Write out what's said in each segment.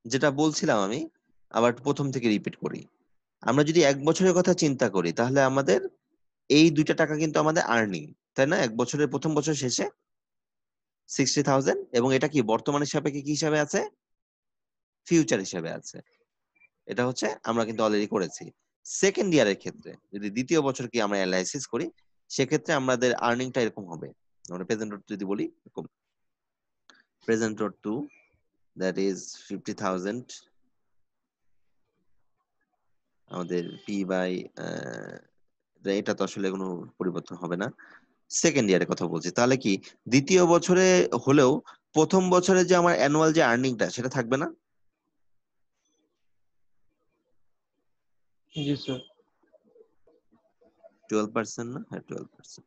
যেটা বলছিলাম আমি, আবার প্রথম থেকে রিপিট করি। আমরা যদি 1 বছরের কথা চিন্তা করি, তাহলে আমাদের এই 2টা টাকা কিন্তু আমাদের আর্নিং, তাই না? 1 বছরের প্রথম বছর শেষে 60,000, এবং এটা কি বর্তমানের সাপেক্ষে কি হিসাবে আছে? ফিউচার হিসাবে আছে। এটা হচ্ছে আমরা কিন্তু অলরেডি করেছি। সেকেন্ড ইয়ারের ক্ষেত্রে যদি দ্বিতীয় বছর কি আমরা অ্যানালাইসিস করি, সেক্ষেত্রে আমাদের আর্নিংটা এরকম হবে। আমরা প্রেজেন্ট রোড যদি বলি, এরকম প্রেজেন্ট রোড 2, দ্যাট ইজ 50,000, আমাদের পি বাই, এটা তো আসলে কোনো পরিবর্তন হবে না। সেকেন্ড ইয়ারের কথা বলছি, তাহলে কি দ্বিতীয় বছরে হলেও প্রথম বছরে যে আমার অ্যানুয়াল যে আর্নিংটা সেটা থাকবে না? জি স্যার। 12% না? হ্যাঁ, 12%।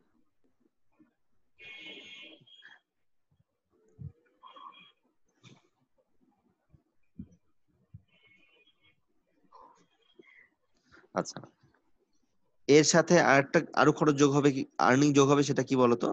আচ্ছা, এর সাথে আরো খরচ যোগ হবে, কি আর্নিং যোগ হবে, সেটা কি বলতো?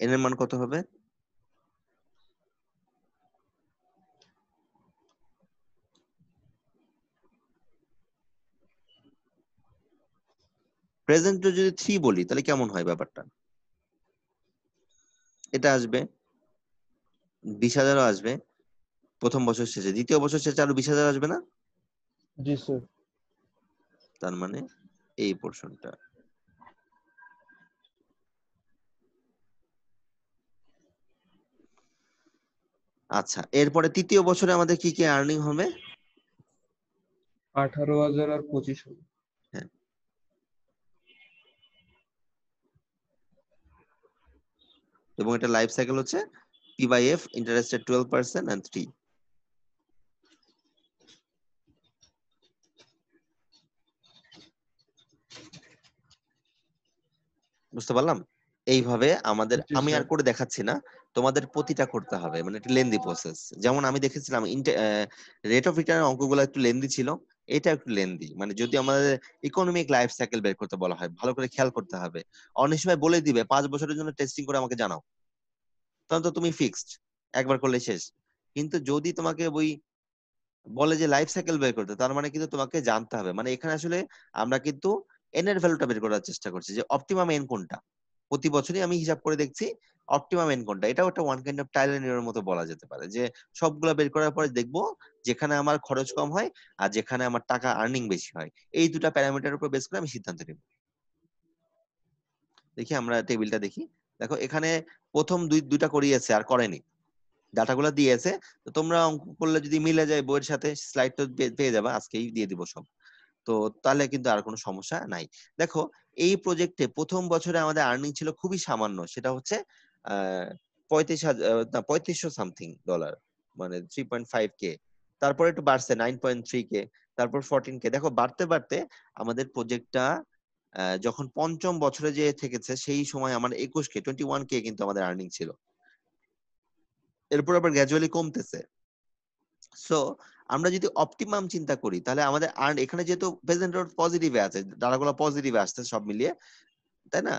এন এর মান কত হবে? প্রেজেন্ট যদি 3 বলি, তাহলে কেমন হয় ব্যাপারটা? এটা আসবে 20,000ও আসবে প্রথম বছর শেষে, দ্বিতীয় বছর শেষে আরো 20,000 আসবে না? জি স্যার। তার মানে এই পোর্শনটা। আচ্ছা, এরপরে তৃতীয় বছরে আমাদের কি কি আর্নিং হবে? 18,000 আর 25,000। হ্যাঁ, এবং এটা লাইফ সাইকেল হচ্ছে P by F, interested 12% and 3। বুঝতে পারলাম? এইভাবে আমাদের, জি আমি আর স্যার। করে দেখাচ্ছি না, তোমাদের প্রতিটা করতে হবে, মানে একটা লেন্দি প্রসেস। যেমন আমি দেখেছিলাম রেট অফ রিটার্নের অঙ্কগুলো একটু লেন্দি ছিল, এটা একটু লেন্দি। মানে যদি আমাদের ইকোনমিক লাইফ সাইকেল বের করতে বলা হয়, ভালো করে খেয়াল করতে হবে। অনেক সময় বলে দিবে 5 বছরের জন্য টেস্টিং করে আমাকে জানাও, তখন তো তুমি ফিক্সড, একবার করলে শেষ। কিন্তু যদি তোমাকে ওই বলে যে লাইফ সাইকেল বের করতে, তার মানে কিন্তু তোমাকে জানতে হবে, মানে এখানে আসলে আমরা কিন্তু এন এর ভ্যালুটা বের করার চেষ্টা করছি, যে অপটিমাম এন কোনটা। প্রতি বছরই আমি হিসাব করে দেখছি অপটিমাম এন কোনটা। এটাও একটা one kind of trial and error মতো বলা যেতে পারে, যে সবগুলা বের করার পরে দেখবো যেখানে আমার খরচ কম হয় আর যেখানে আমার টাকা আর্নিং বেশি হয়, এই দুটা প্যারামিটারের উপর বেস করে আমি সিদ্ধান্ত নিব। দেখি আমরা টেবিলটা দেখি। দেখো এখানে প্রথম দুইটা করিয়েছে আর করেনি, ডাটাগুলো দিয়েছে। তো তোমরা অঙ্ক করলে যদি মিলে যায় বইয়ের সাথে, স্লাইড তো পেয়ে যাবে, আজকেই দিয়ে দিব সব। তো তাহলে কিন্তু আর কোনো সমস্যা নাই। দেখো, এই প্রজেক্টে প্রথম বছরে আমাদের আর্নিং ছিল খুবই সামান্য, সেটা হচ্ছে 3500 সামথিং ডলার, মানে 3.5K। তারপরে একটু বাড়ছে 9.3K, তারপর 14K। দেখো বাড়তে বাড়তে আমাদের প্রজেক্টটা যখন পঞ্চম বছরে যে থেকেছে, সেই সময় আমার 21K কিন্তু আমাদের আর্নিং ছিল। এরপর আবার গ্র্যাজুয়ালি কমতেছে। সো আমরা যদি অপটিমাম চিন্তা করি, তাহলে আমাদের আর্ন এখানে যেহেতু প্রেজেন্ট পজিটিভে আছে, ডাটাগুলো পজিটিভে আসছে সব মিলিয়ে, তাই না?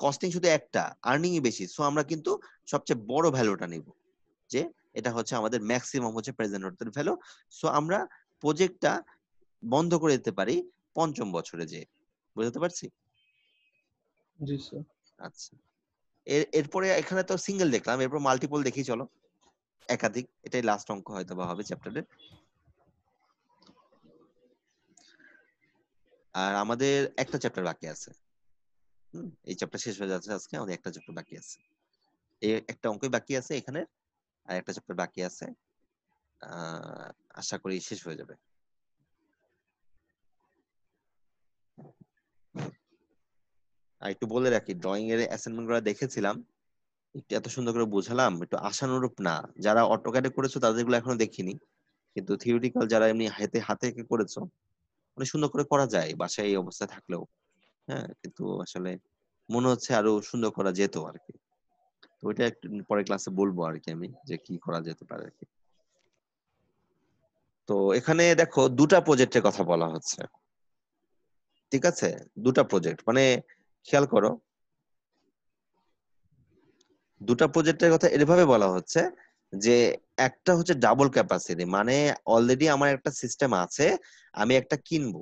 কস্টিং শুধু একটা, আর্নিং বেশি। সো আমরা কিন্তু সবচেয়ে বড় ভ্যালুটা নিব, যে এটা হচ্ছে আমাদের ম্যাক্সিমাম হচ্ছে প্রেজেন্ট অর্থের ভ্যালু। সো আমরা প্রজেক্টটা বন্ধ করে দিতে পারি পঞ্চম বছরে, যে বুঝতে পারছি? জি স্যার। আচ্ছা, এরপরে এখানে তো সিঙ্গেল দেখলাম, এরপর মাল্টিপল দেখি চলো, একাধিক। এটাই লাস্ট অঙ্ক হয়তো বা হবে চ্যাপ্টারের। আর আমাদের একটা চ্যাপ্টার বাকি আছে। এই চ্যাপ্টার শেষ হয়ে যাচ্ছে আজকে, আমাদের একটা চ্যাপ্টার বাকি আছে। এই একটা অঙ্কই বাকি আছে এখানে, আর একটা চ্যাপ্টার বাকি আছে। আহ আশা করি শেষ হয়ে যাবে। আর একটু বলে রাখি, ড্রয়িং এর অ্যাসাইনমেন্ট গুলো দেখেছিলাম, একটু এত সুন্দর করে বোঝালাম, একটু আশানুরূপ না। যারা অটোক্যাডে করেছো তাদের গুলো এখনো দেখিনি, কিন্তু থিওরিটিক্যাল যারা এমনি হাতে হাতে এঁকে করেছো, অনেক সুন্দর করে করা যায় বাসায় এই অবস্থা থাকলেও। হ্যাঁ, কিন্তু আসলে মনে হচ্ছে আরো সুন্দর করা যেত আর কি। তো ওইটা একটু পরে ক্লাসে বলবো আর কি আমি, যে কি করা যেতে পারে আর কি। তো এখানে দেখো দুটা প্রজেক্টের কথা বলা হচ্ছে, ঠিক আছে? দুটা প্রজেক্ট মানে খেয়াল করো, দুটা প্রজেক্টের কথা এভাবে বলা হচ্ছে যে একটা হচ্ছে ডাবল ক্যাপাসিটি, মানে অলরেডি আমার একটা সিস্টেম আছে, আমি একটা কিনবো,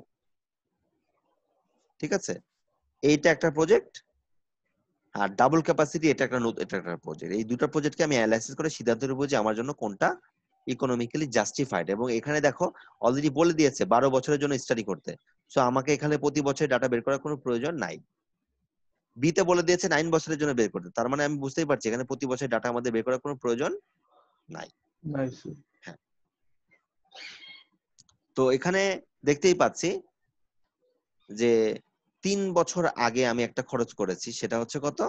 ঠিক আছে? এইটা একটা প্রজেক্ট, আর ডাবল ক্যাপাসিটি এটা একটা প্রজেক্ট। এই দুটো প্রজেক্টকে আমি অ্যানালাইসিস করে সিদ্ধান্ত নেবো যে আমার জন্য কোনটা ইকোনমিক্যালি জাস্টিফাইড। এবং এখানে দেখো অলরেডি বলে দিয়েছে 12 বছরের জন্য স্টাডি করতে, সো আমাকে এখানে প্রতি বছর ডাটা বের করার কোনো প্রয়োজন নাই। বিতে বলে দিয়েছে 9 বছরের জন্য বের করতে, তার মানে আমি বুঝতেই পারছি এখানে প্রতি বছর ডাটা আমাদের বের করার কোনো প্রয়োজন নাই। নাইস। হ্যাঁ, তো এখানে দেখতেই পাচ্ছি যে 3 বছর আগে আমি একটা খরচ করেছি, সেটা হচ্ছে কত?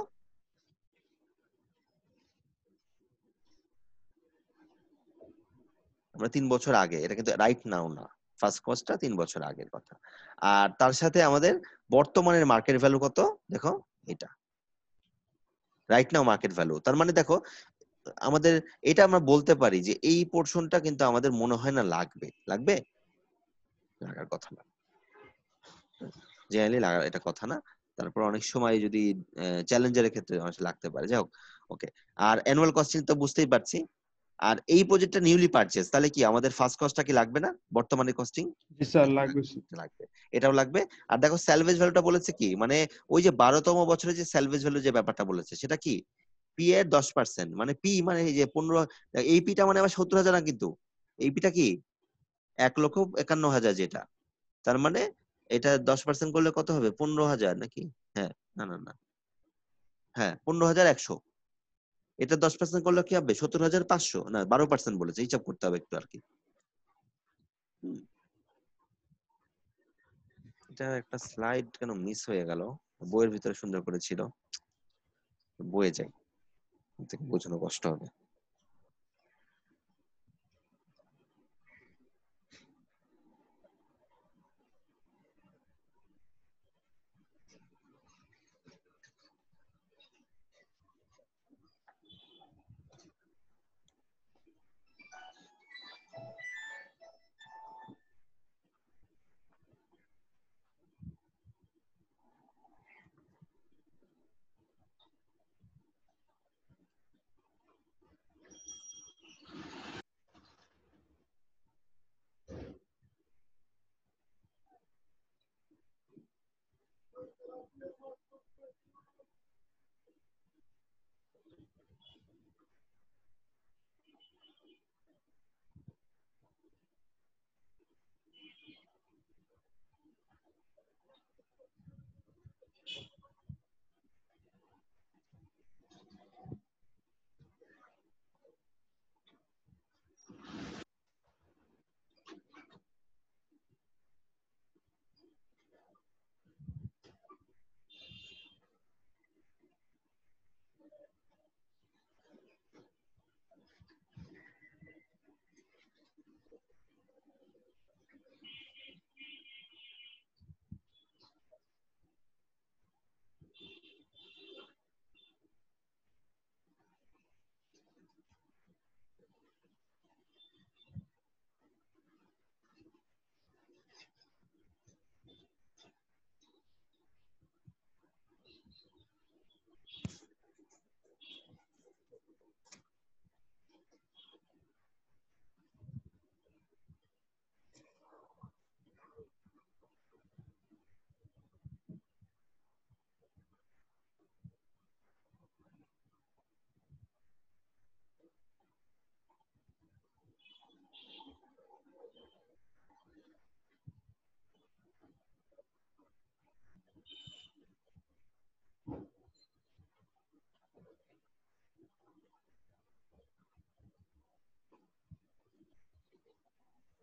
আমরা 3 বছর আগে, এটা কিন্তু রাইট নাও না, ফার্স্ট কস্টটা 3 বছর আগের কথা। আর তার সাথে আমাদের বর্তমানের মার্কেট ভ্যালু কত দেখো, এটা রাইট নাও মার্কেট ভ্যালু। তার মানে দেখো আমাদের এটা আমরা বলতে পারি যে এই পোর্শনটা কিন্তু আমাদের মনে হয় না লাগবে, লাগবে, লাগার কথা না, জেনারেলি লাগার এটা কথা না। তারপর অনেক সময় যদি চ্যালেঞ্জারের ক্ষেত্রে অনেক লাগতে পারে, যাই হোক, ওকে। আর অ্যানুয়াল কস্টিং তো বুঝতেই পারছি। আর এই প্রজেক্টটা নিউলি পারচেজ, তাহলে কি আমাদের ফার্স্ট কস্টটা কি লাগবে না, বর্তমানে কস্টিং জি স্যার, লাগবে স্যার। লাগবে, এটাও লাগবে। আর দেখো স্যালভেজ ভ্যালুটা বলেছে কি, মানে ওই যে 12তম বছরে যে স্যালভেজ ভ্যালু যে ব্যাপারটা বলেছে সেটা কি, পি এর 10%, মানে পি মানে এই যে 15, এই পিটা মানে আবার 70,000 না কিন্তু, এই পিটা কি 1,51,000 যেটা, তার মানে এটা 10% করলে কত হবে, 15,000 নাকি? হ্যাঁ, না না না, হ্যাঁ 15,100। এটা 10% করলে কি হবে, 70,500, না 12% বলেছে, হিসাব করতে হবে একটু আর কি। হুম, এটা একটা স্লাইড কেন মিস হয়ে গেল, বইয়ের ভিতরে সুন্দর করে ছিল, বইয়ে যাই, থেকে বোঝানো কষ্ট হবে।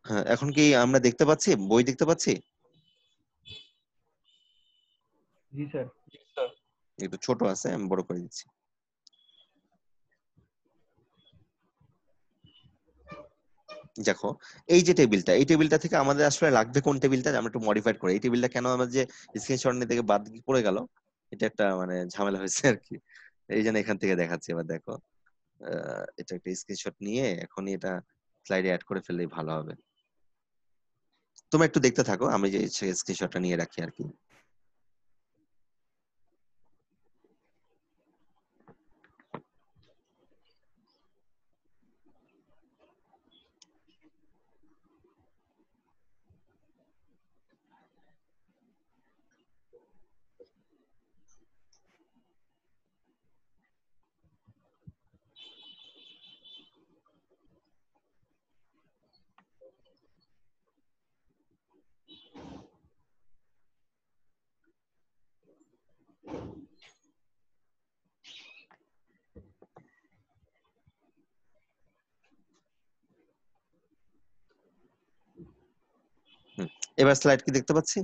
হ্যাঁ, এখন কি আমরা দেখতে পাচ্ছি, বই দেখতে পাচ্ছি? জি স্যার। একটু ছোট আছে, আমি বড় করে দিচ্ছি। দেখো এই যে টেবিলটা, এই টেবিলটা থেকে আমাদের আসলে লাগবে কোন টেবিলটা, আমরা একটু মডিফাইড করি। এই টেবিলটা কেন আমার যে স্ক্রিনশট নিতে থেকে বাদ পড়ে গেল, এটা একটা মানে ঝামেলা হয়েছে আর কি। এই জন্য এখান থেকে দেখাচ্ছি। এবার দেখো, এটা একটা স্ক্রিনশট নিয়ে এখনই এটা স্লাইডে অ্যাড করে ফেললেই ভালো হবে। তুমি একটু দেখতে থাকো, আমি যে স্ক্রিনশটটা নিয়ে রাখি আর কি। এবার স্লাইড কি দেখতে পাচ্ছি?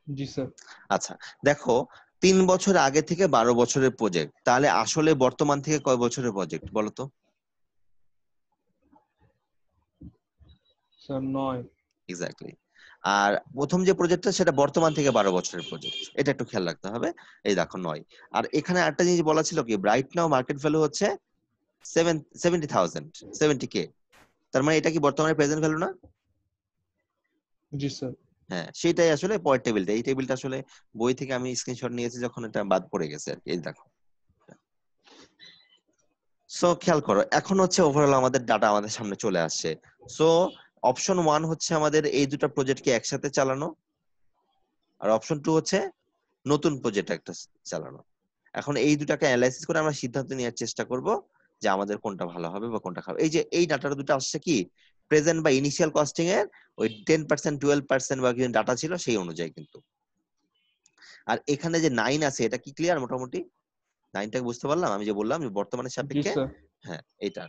জি স্যার। আচ্ছা, দেখো 3 বছর আগে থেকে 12 বছরের প্রজেক্ট, তাহলে আসলে বর্তমান থেকে কয় বছরের প্রজেক্ট বলো তো? স্যার 9। এক্স্যাক্টলি। আর প্রথম যে প্রজেক্টটা সেটা বর্তমান থেকে 12 বছরের প্রজেক্ট, এটা একটু খেয়াল রাখতে হবে। এই দেখো 9। আর এখানে আরেকটা জিনিস বলা ছিল কি, রাইট নাও মার্কেট ভ্যালু হচ্ছে 70,000, 70K। তার মানে এটা কি বর্তমানে প্রেজেন্ট ভ্যালু না? জি স্যার। হ্যাঁ, সেটাই আসলে পরের টেবিলটা। এই টেবিলটা আসলে বই থেকে আমি স্ক্রিনশট নিয়েছি যখন, এটা বাদ পড়ে গেছে আর কি। এই দেখো। সো খেয়াল করো, এখন হচ্ছে ওভারঅল আমাদের ডাটা আমাদের সামনে চলে আসছে। সো অপশন 1 হচ্ছে আমাদের এই দুটো প্রজেক্টকে একসাথে চালানো, আর অপশন 2 হচ্ছে নতুন প্রজেক্ট একটা চালানো। এখন এই দুটাকে অ্যানালাইসিস করে আমরা সিদ্ধান্ত নেওয়ার চেষ্টা করব যে আমাদের কোনটা ভালো হবে বা কোনটা খারাপ। এই যে এই ডাটাটা দুটো আসছে কি, প্রেজেন্ট বা ইনিশিয়াল কস্টিং এর ওই 10%, 12% বা কিছু ডাটা ছিল সেই অনুযায়ী কিন্তু। আর এখানে যে 9 আছে, এটা কি ক্লিয়ার মোটামুটি? 9টাকে বুঝতে পারলাম, আমি যে বললাম যে বর্তমানের জি সাপেক্ষে। স্যার। হ্যাঁ, এটা।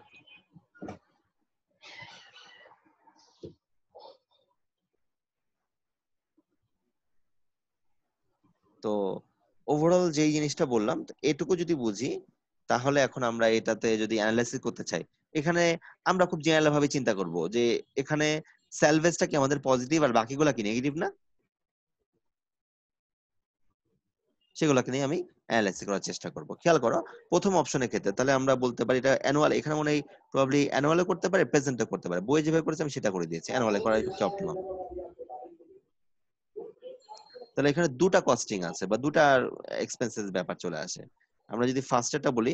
তো ওভারঅল যেই জিনিসটা বললাম, এটুকু যদি বুঝি, তাহলে এখন আমরা এটাতে যদি অ্যানালাইসিস করতে চাই, এখানে আমরা খুব জেনারেল ভাবে চিন্তা করব যে এখানে স্যালভেজটা কি আমাদের পজিটিভ আর বাকিগুলা কি নেগেটিভ না, সেগুলোকে নিয়ে আমি অ্যানালাইসিস করার চেষ্টা করব। খেয়াল করো, প্রথম অপশনের ক্ষেত্রে তাহলে আমরা বলতে পারি এটা অ্যানুয়াল। এখানে মনে হয় প্রবাবলি অ্যানুয়ালে করতে পারে, প্রেজেন্টে করতে পারে। বই যেভাবে করেছে আমি সেটা করে দিয়েছি, অ্যানুয়ালে করাই সবচেয়ে অপটিমাম। তাহলে এখানে দুটা কস্টিং আছে বা দুটা এক্সপেন্সেস ব্যাপার চলে আসে। আমরা যদি ফার্স্টেরটা বলি,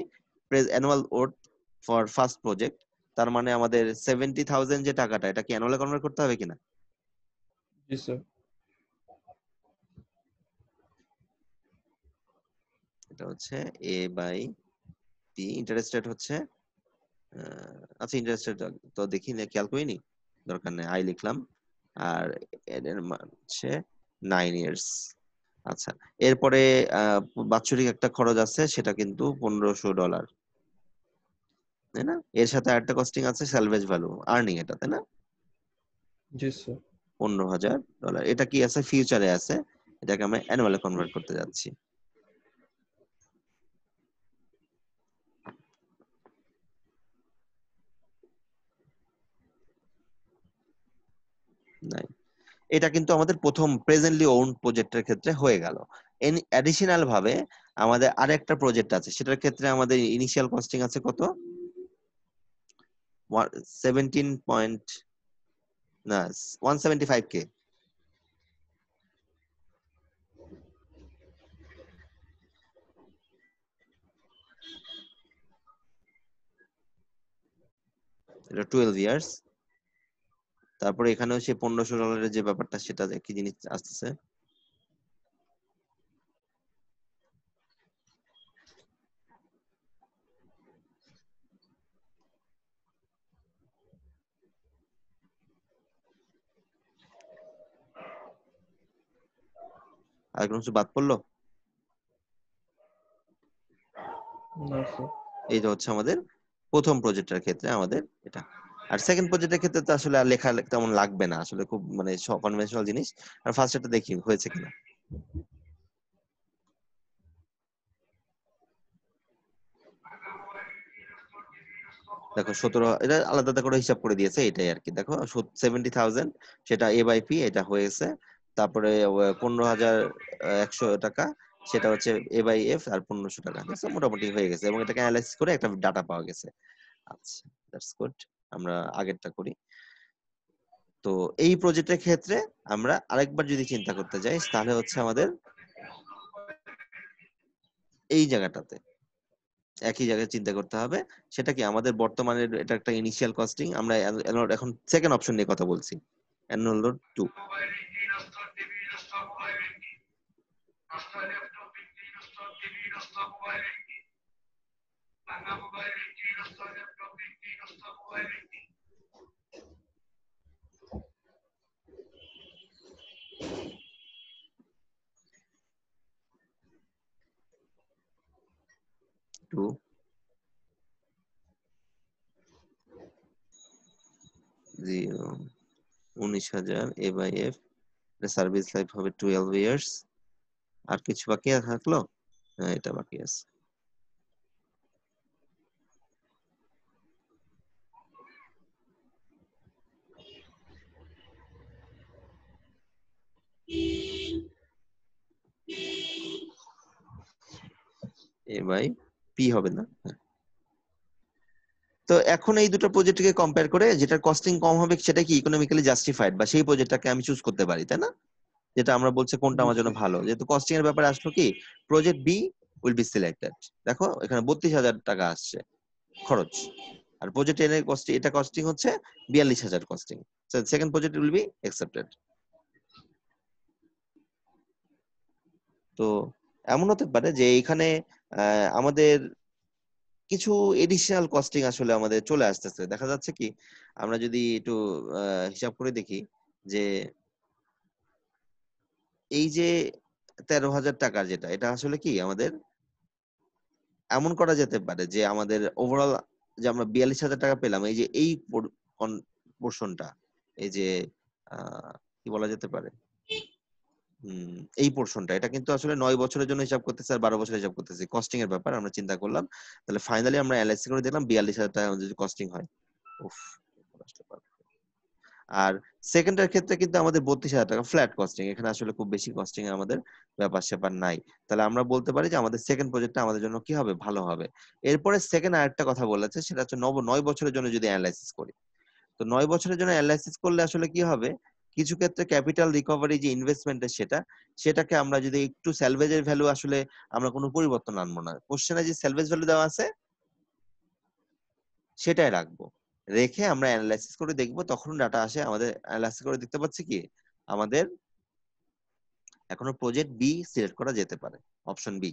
annual out for first project, তার মানে আমাদের 70,000 যে টাকাটা, এটা কি অ্যানুয়ালে কনভার্ট করতে হবে কিনা? জি স্যার। এটা হচ্ছে এ বাই টি। ইন্টারেস্ট রেট হচ্ছে আচ্ছা, ইন্টারেস্ট রেট তো দেখি না, খেয়াল করিনি, দরকার নেই, আই লিখলাম। আর এর মান হচ্ছে 9 ইয়ার্স। আচ্ছা, এরপরে বাৎসরিক একটা খরচ আছে, সেটা কিন্তু $1,500, তাই না? এর সাথে আরেকটা কস্টিং আছে, স্যালভেজ ভ্যালু আর্নিং, এটা তাই না? জি স্যার। $15,000। এটা কি আছে? ফিউচারে আছে। এটাকে আমরা অ্যানুয়ালে কনভার্ট করতে যাচ্ছি। নাই, এটা কিন্তু আমাদের প্রথম প্রেজেন্টলি ওন প্রজেক্টের ক্ষেত্রে হয়ে গেল। অ্যাডিশনাল ভাবে আমাদের আরেকটা প্রজেক্ট আছে, সেটার ক্ষেত্রে আমাদের ইনিশিয়াল কস্টিং আছে কত? 17 পয়েন্ট, না, 175K। এটা 12 ইয়ার্স। তারপরে এখানেও সেই $1,500 যে ব্যাপারটা, সেটা কি জিনিস আসতেছে? আর কোনো কিছু বাদ পড়লো? না স্যার। এইটা হচ্ছে আমাদের প্রথম প্রজেক্টের ক্ষেত্রে আমাদের এটা। আর সেকেন্ড প্রজেক্টের ক্ষেত্রে তো আসলে আর লেখা তেমন লাগবে না, আসলে খুব মানে কনভেনশনাল জিনিস। আর ফার্স্ট এটা দেখি হয়েছে কিনা। দেখো 17, এটা আলাদা আলাদা করে হিসাব করে দিয়েছে, এটাই আর কি। দেখো 70,000 সেটা এ বাই পি, এটা হয়েছে। তারপরে 15,100 টাকা সেটা হচ্ছে A/F আর 1500 টাকা, দেখছো মোটামুটি হয়ে গেছে এবং এটাকে অ্যানালাইসিস করে একটা ডাটা পাওয়া গেছে। আচ্ছা, দ্যাটস গুড। আমরা আগেরটা করি। তো এই প্রজেক্টের ক্ষেত্রে আমরা আরেকবার যদি চিন্তা করতে যাই তাহলে হচ্ছে আমাদের এই জায়গাটাতে একই জায়গায় চিন্তা করতে হবে। সেটা কি আমাদের বর্তমানের এটা একটা ইনিশিয়াল কস্টিং, আমরা এখন সেকেন্ড অপশন নিয়ে কথা বলছি, annual load 2। To 19,000 A/F, service life হবে 12 ইয়ার্স। আর কিছু বাকি থাকলো? হ্যাঁ, এটা বাকি আছে। A/P হবে না? হ্যাঁ। তো এখন এই দুটো প্রজেক্টকে কম্পেয়ার করে যেটা কস্টিং কম হবে সেটা কি ইকোনমিক্যালি জাস্টিফাইড, বা সেই প্রজেক্টটাকে আমি চুজ করতে পারি, তাই না? যেটা আমরা বলছি কোনটা জি আমার জন্য স্যার। ভালো, যেহেতু কস্টিং এর ব্যাপারে আসলো কি project B will be selected. দেখো এখানে 32,000 টাকা আসছে খরচ, আর প্রজেক্ট এর কস্টিং, এটা কস্টিং হচ্ছে 42,000 costing. Second project will be accepted. তো এমন হতে পারে যে এখানে আমাদের কিছু এডিশনাল কস্টিং আসলে আমাদের চলে আসতেছে। দেখা যাচ্ছে কি আমরা যদি একটু হিসাব করে দেখি যে এই যে 13,000 টাকার যেটা, এটা আসলে কি আমাদের এমন করা যেতে পারে যে আমাদের ওভারঅল যে আমরা 42,000 টাকা পেলাম, এই যে এই পোর্শনটা, এই যে কি বলা যেতে পারে, এই পোর্শনটা, এটা কিন্তু আসলে 9 বছরের জন্য হিসাব করতেছে আর 12 বছরের হিসাব করতেছে। কস্টিং এর ব্যাপার আমরা চিন্তা করলাম, তাহলে ফাইনালি আমরা অ্যানালাইসিস করে দেখলাম 42,000 টাকা যদি কস্টিং হয়। উফ, আর সেকেন্ডের ক্ষেত্রে কিন্তু আমাদের 32,000 টাকা ফ্ল্যাট কস্টিং, এখানে আসলে খুব বেশি কস্টিং এ আমাদের ব্যাপার স্যাপার নাই। তাহলে আমরা বলতে পারি যে আমাদের সেকেন্ড প্রজেক্টটা আমাদের জন্য কি হবে, ভালো হবে। এরপরে সেকেন্ড আরেকটা কথা বলেছে, সেটা হচ্ছে 9 বছরের জন্য যদি অ্যানালাইসিস করি। তো 9 বছরের জন্য অ্যানালাইসিস করলে আসলে কি হবে, কিছু ক্ষেত্রে ক্যাপিটাল রিকভারি যে ইনভেস্টমেন্টের সেটাকে আমরা যদি একটু স্যালভেজের ভ্যালু আসলে আমরা কোনো পরিবর্তন আনবো না, কোশ্চেনে যে স্যালভেজ ভ্যালু দেওয়া আছে সেটাই রাখবো, রেখে আমরা অ্যানালাইসিস করে দেখবো। তখন ডাটা আসে আমাদের, অ্যানালাইসিস করে দেখতে পাচ্ছি কি আমাদের এখনো প্রজেক্ট বি সিলেক্ট করা যেতে পারে, অপশন বি।